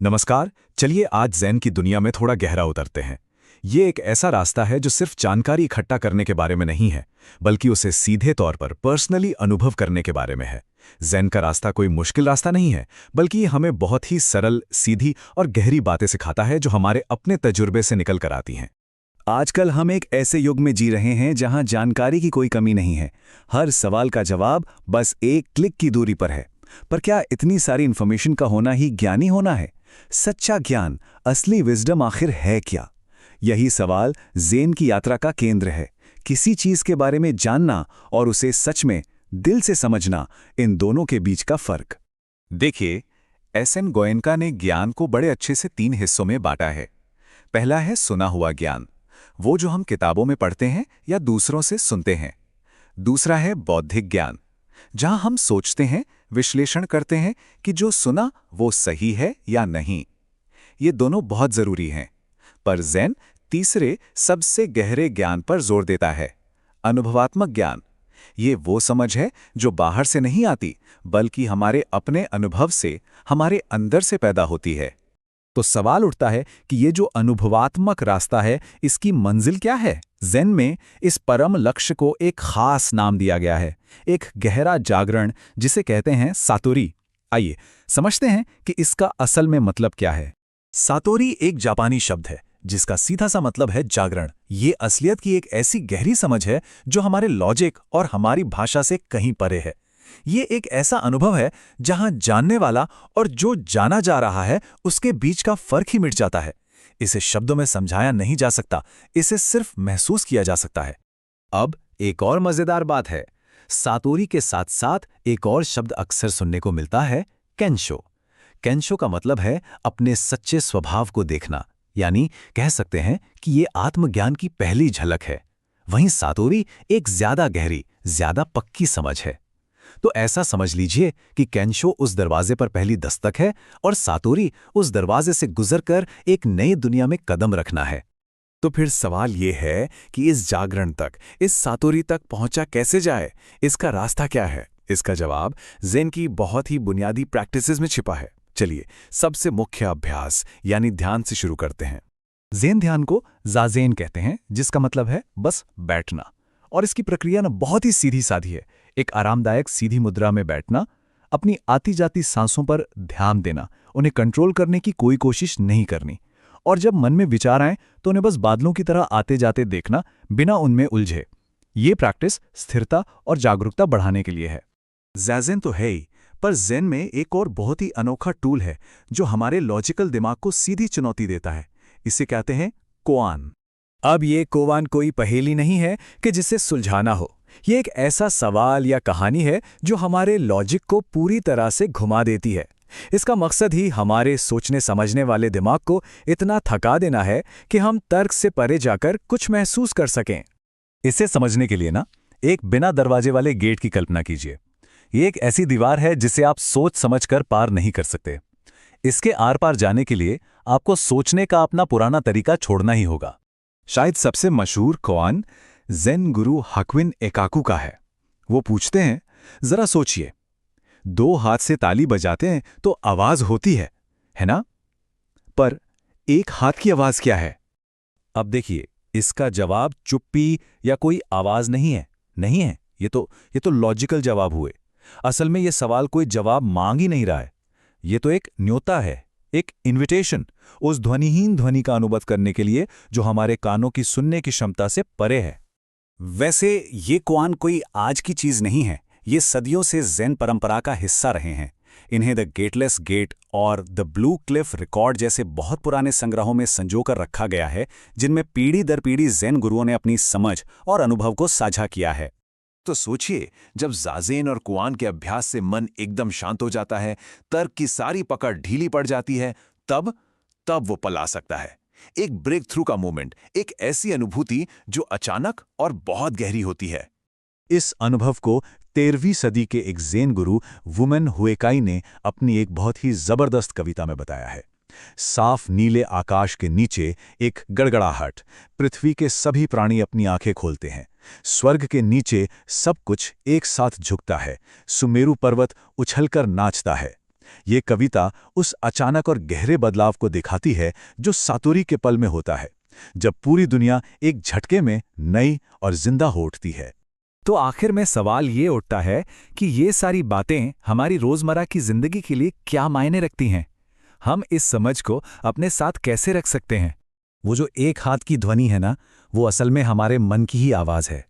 नमस्कार। चलिए आज ज़ेन की दुनिया में थोड़ा गहरा उतरते हैं। ये एक ऐसा रास्ता है जो सिर्फ जानकारी इकट्ठा करने के बारे में नहीं है, बल्कि उसे सीधे तौर पर पर्सनली अनुभव करने के बारे में है। ज़ेन का रास्ता कोई मुश्किल रास्ता नहीं है, बल्कि ये हमें बहुत ही सरल, सीधी और गहरी बातें सिखाता है जो हमारे अपने तजुर्बे से निकल कर आती हैं। आजकल हम एक ऐसे युग में जी रहे हैं जहां जानकारी की कोई कमी नहीं है। हर सवाल का जवाब बस एक क्लिक की दूरी पर है। पर क्या इतनी सारी इन्फॉर्मेशन का होना ही ज्ञानी होना है? सच्चा ज्ञान, असली विजडम आखिर है क्या? यही सवाल ज़ेन की यात्रा का केंद्र है। किसी चीज के बारे में जानना और उसे सच में दिल से समझना, इन दोनों के बीच का फर्क। देखिए, एस.एन. गोयनका ने ज्ञान को बड़े अच्छे से 3 हिस्सों में बांटा है। पहला है सुना हुआ ज्ञान, वो जो हम किताबों में पढ़ते हैं या दूसरों से सुनते हैं। दूसरा है बौद्धिक ज्ञान, जहां हम सोचते हैं, विश्लेषण करते हैं कि जो सुना वो सही है या नहीं। ये दोनों बहुत जरूरी हैं। पर ज़ेन तीसरे सबसे गहरे ज्ञान पर जोर देता है, अनुभवात्मक ज्ञान। ये वो समझ है जो बाहर से नहीं आती, बल्कि हमारे अपने अनुभव से, हमारे अंदर से पैदा होती है। तो सवाल उठता है कि ये जो अनुभवात्मक रास्ता है, इसकी मंजिल क्या है? ज़ेन में इस परम लक्ष्य को एक खास नाम दिया गया है, एक गहरा जागरण जिसे कहते हैं सातोरी। आइए समझते हैं कि इसका असल में मतलब क्या है। सातोरी एक जापानी शब्द है जिसका सीधा सा मतलब है जागरण। ये असलियत की एक ऐसी गहरी समझ है जो हमारे लॉजिक और हमारी भाषा से कहीं परे है। ये एक ऐसा अनुभव है जहां जानने वाला और जो जाना जा रहा है उसके बीच का फर्क ही मिट जाता है। इसे शब्दों में समझाया नहीं जा सकता, इसे सिर्फ महसूस किया जा सकता है। अब एक और मजेदार बात है, सातोरी के साथ साथ एक और शब्द अक्सर सुनने को मिलता है, केंशो। केंशो का मतलब है अपने सच्चे स्वभाव को देखना, यानी कह सकते हैं कि ये आत्मज्ञान की पहली झलक है। वहीं सातोरी एक ज्यादा गहरी, ज्यादा पक्की समझ है। तो ऐसा समझ लीजिए कि केंशो उस दरवाजे पर पहली दस्तक है और सातोरी उस दरवाजे से गुजरकर एक नई दुनिया में कदम रखना है। तो फिर सवाल ये है कि इस जागरण तक, इस सातोरी तक पहुंचा कैसे जाए? इसका रास्ता क्या है? इसका जवाब ज़ेन की बहुत ही बुनियादी प्रैक्टिसेस में छिपा है। चलिए सबसे मुख्य अभ्यास यानी ध्यान से शुरू करते हैं। ज़ेन ध्यान को ज़ाज़ेन कहते हैं, जिसका मतलब है बस बैठना। और इसकी प्रक्रिया ना बहुत ही सीधी साधी है। एक आरामदायक सीधी मुद्रा में बैठना, अपनी आती जाती सांसों पर ध्यान देना, उन्हें कंट्रोल करने की कोई कोशिश नहीं करनी। और जब मन में विचार आए तो उन्हें बस बादलों की तरह आते जाते देखना, बिना उनमें उलझे। ये प्रैक्टिस स्थिरता और जागरूकता बढ़ाने के लिए है। ज़ाज़ेन तो है ही, पर ज़ेन में एक और बहुत ही अनोखा टूल है जो हमारे लॉजिकल दिमाग को सीधी चुनौती देता है। इसे कहते हैं कोआन। अब ये कोआन कोई पहेली नहीं है कि जिसे सुलझाना हो। ये एक ऐसा सवाल या कहानी है जो हमारे लॉजिक को पूरी तरह से घुमा देती है। इसका मकसद ही हमारे सोचने समझने वाले दिमाग को इतना थका देना है कि हम तर्क से परे जाकर कुछ महसूस कर सकें। इसे समझने के लिए ना, एक बिना दरवाजे वाले गेट की कल्पना कीजिए। ये एक ऐसी दीवार है जिसे आप सोच समझकर पार नहीं कर सकते। इसके आर पार जाने के लिए आपको सोचने का अपना पुराना तरीका छोड़ना ही होगा। शायद सबसे मशहूर कोआन ज़ेन गुरु हाक्विन एकाकू का है। वो पूछते हैं, जरा सोचिए, 2 हाथ से ताली बजाते हैं तो आवाज होती है ना? पर एक हाथ की आवाज क्या है? अब देखिए, इसका जवाब चुप्पी या कोई आवाज नहीं है। ये तो लॉजिकल जवाब हुए। असल में ये सवाल कोई जवाब मांग ही नहीं रहा है। ये तो एक न्योता है, एक इन्विटेशन, उस ध्वनिहीन ध्वनि का अनुबद्ध करने के लिए जो हमारे कानों की सुनने की क्षमता से परे है। वैसे ये कोआन कोई आज की चीज नहीं है, ये सदियों से ज़ेन परंपरा का हिस्सा रहे हैं। इन्हें द गेटलेस गेट और द ब्लू क्लिफ रिकॉर्ड जैसे बहुत पुराने संग्रहों में संजोकर रखा गया है, जिनमें पीढ़ी दर पीढ़ी ज़ेन गुरुओं ने अपनी समझ और अनुभव को साझा किया है। तो सोचिए, जब ज़ाज़ेन और कोआन के अभ्यास से मन एकदम शांत हो जाता है, तर्क की सारी पकड़ ढीली पड़ जाती है, तब वो पल आ सकता है। एक ब्रेक थ्रू का मोमेंट, एक ऐसी अनुभूति जो अचानक और बहुत गहरी होती है। इस अनुभव को 13वीं सदी के एक ज़ेन गुरु वुमेन हुएकाई ने अपनी एक बहुत ही जबरदस्त कविता में बताया है। साफ नीले आकाश के नीचे एक गड़गड़ाहट, पृथ्वी के सभी प्राणी अपनी आंखें खोलते हैं। स्वर्ग के नीचे सब कुछ एक साथ झुकता है। सुमेरु पर्वत उछलकर नाचता है। ये कविता उस अचानक और गहरे बदलाव को दिखाती है जो सातोरी के पल में होता है, जब पूरी दुनिया एक झटके में नई और जिंदा हो उठती है। तो आखिर में सवाल ये उठता है कि ये सारी बातें हमारी रोजमर्रा की जिंदगी के लिए क्या मायने रखती हैं? हम इस समझ को अपने साथ कैसे रख सकते हैं? वो जो एक हाथ की ध्वनि है ना, वो असल में हमारे मन की ही आवाज़ है।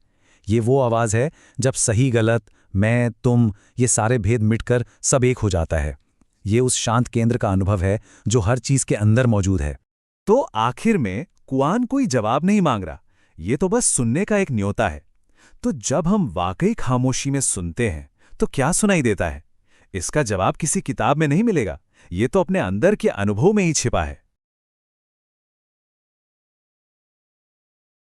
ये वो आवाज़ है जब सही गलत, मैं तुम, ये सारे भेद मिटकर सब एक हो जाता है। ये उस शांत केंद्र का अनुभव है जो हर चीज़ के अंदर मौजूद है। तो आखिर में कुआन कोई जवाब नहीं मांग रहा, ये तो बस सुनने का एक न्योता है। तो जब हम वाकई खामोशी में सुनते हैं तो क्या सुनाई देता है? इसका जवाब किसी किताब में नहीं मिलेगा, ये तो अपने अंदर के अनुभव में ही छिपा है।